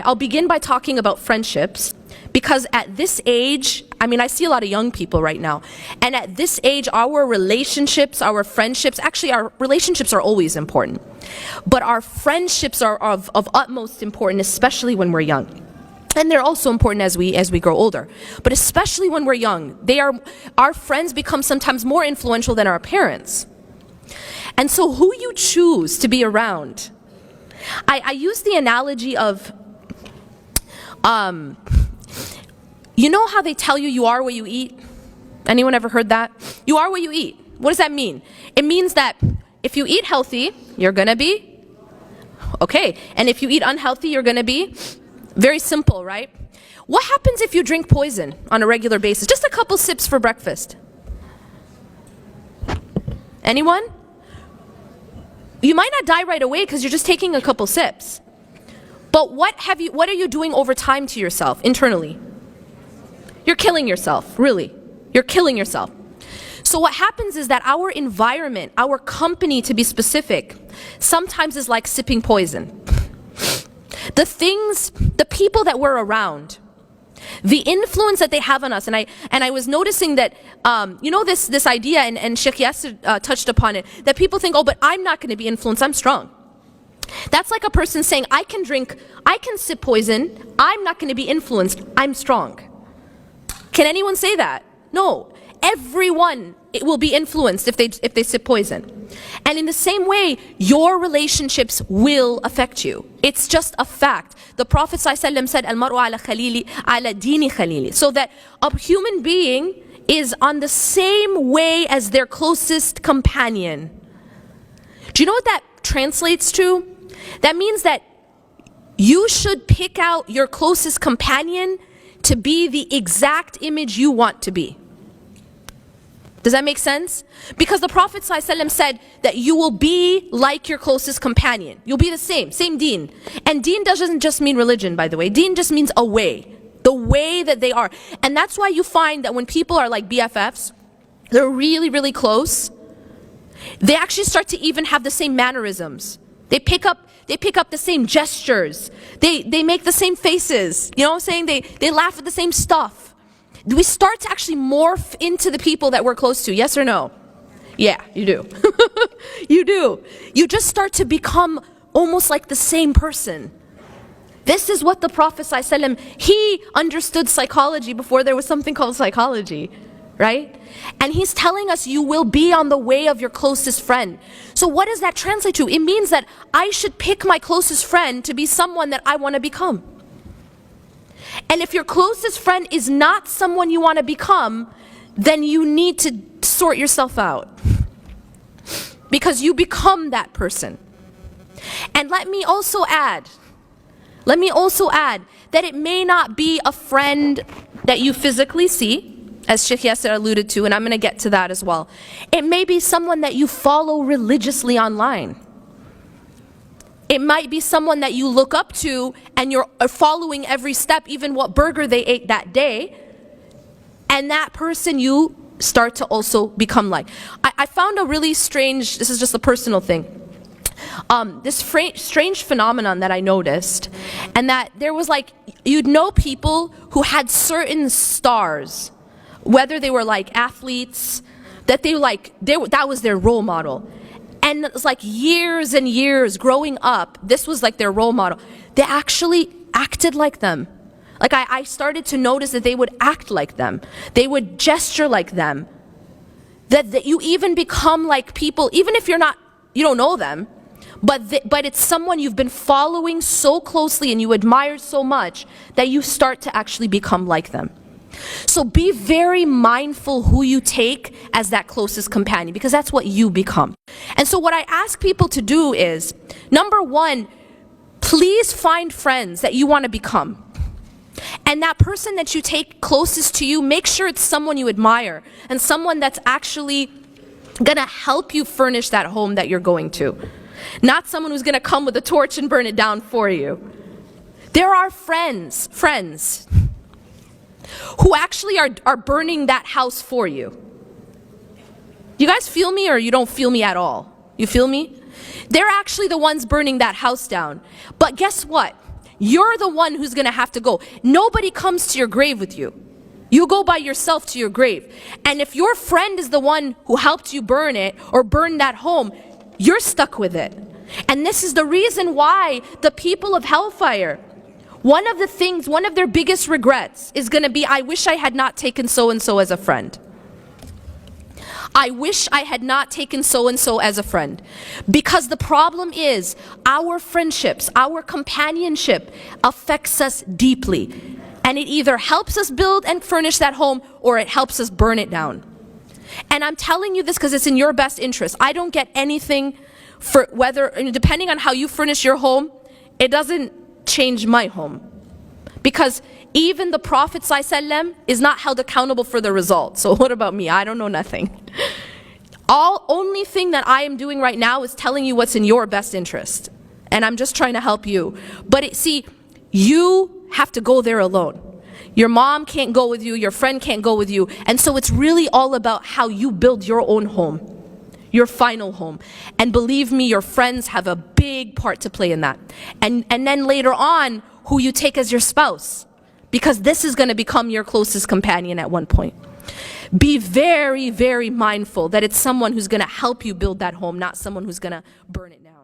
I'll begin by talking about friendships, because at this age, I see a lot of young people right now, and at this age, our relationships, our friendships, actually our relationships are always important, but our friendships are of utmost importance, especially when we're young. And they're also important as we grow older, but especially when we're young, our friends become sometimes more influential than our parents. And so who you choose to be around, I use the analogy of, you know how they tell you you are what you eat? Anyone ever heard that? You are what you eat. What does that mean? It means that if you eat healthy, you're gonna be okay. And if you eat unhealthy, you're gonna be very simple, right? What happens if you drink poison on a regular basis? Just a couple sips for breakfast. Anyone? You might not die right away because you're just taking a couple sips. But what are you doing over time to yourself internally? You're killing yourself, really. You're killing yourself. So what happens is that our environment, our company to be specific, sometimes is like sipping poison. The people that we're around, the influence that they have on us, and I was noticing that, this idea, and Sheikh Yasser touched upon it, that people think, oh, but I'm not going to be influenced, I'm strong. That's like a person saying, I can sip poison, I'm not going to be influenced, I'm strong. Can anyone say that? No. Everyone will be influenced if they sip poison. And in the same way, your relationships will affect you. It's just a fact. The Prophet ﷺ said, Al-mar'u ala khalili, ala dini khalili. So that a human being is on the same way as their closest companion. Do you know what that translates to? That means that you should pick out your closest companion to be the exact image you want to be. Does that make sense? Because the Prophet ﷺ said that you will be like your closest companion. You'll be the same deen. And deen doesn't just mean religion, by the way. Deen just means a way, the way that they are. And that's why you find that when people are like BFFs, they're really, really close, they actually start to even have the same mannerisms. They pick up the same gestures. They make the same faces. You know what I'm saying? They laugh at the same stuff. We start to actually morph into the people that we're close to. Yes or no? Yeah, you do. You do. You just start to become almost like the same person. This is what the Prophet ﷺ, he understood psychology before there was something called psychology, right? And he's telling us you will be on the way of your closest friend. So what does that translate to? It means that I should pick my closest friend to be someone that I want to become. And if your closest friend is not someone you want to become, then you need to sort yourself out. Because you become that person. And let me also add that it may not be a friend that you physically see, as Sheikh Yasser alluded to, and I'm going to get to that as well. It may be someone that you follow religiously online. It might be someone that you look up to and you're following every step, even what burger they ate that day. And that person you start to also become like. I found a really strange, this is just a personal thing, this strange phenomenon that I noticed, and that there was like, you'd know people who had certain stars, whether they were like athletes, that that was their role model. And it's like years and years growing up, this was like their role model. They actually acted like them. Like I started to notice that they would act like them. They would gesture like them. That you even become like people, even if you don't know them, but it's someone you've been following so closely and you admire so much that you start to actually become like them. So be very mindful who you take as that closest companion, because that's what you become. And so what I ask people to do is, number one, please find friends that you want to become. And that person that you take closest to you, make sure it's someone you admire and someone that's actually going to help you furnish that home that you're going to. Not someone who's going to come with a torch and burn it down for you. There are friends who actually are burning that house for you. You guys feel me, or you don't feel me at all? You feel me? They're actually the ones burning that house down. But guess what? You're the one who's going to have to go. Nobody comes to your grave with you. You go by yourself to your grave. And if your friend is the one who helped you burn it or burn that home, you're stuck with it. And this is the reason why the people of hellfire, one of their biggest regrets is going to be, I wish I had not taken so-and-so as a friend. I wish I had not taken so-and-so as a friend. Because the problem is, our friendships, our companionship affects us deeply. And it either helps us build and furnish that home, or it helps us burn it down. And I'm telling you this because it's in your best interest. I don't get anything for whether, depending on how you furnish your home, it doesn't change my home. Because even the Prophet ﷺ is not held accountable for the result. So what about me? I don't know nothing. Only thing that I am doing right now is telling you what's in your best interest. And I'm just trying to help you. But see, you have to go there alone. Your mom can't go with you, your friend can't go with you. And so it's really all about how you build your own home, your final home. And believe me, your friends have a big part to play in that. And then later on, who you take as your spouse. Because this is going to become your closest companion at one point. Be very, very mindful that it's someone who's going to help you build that home, not someone who's going to burn it down.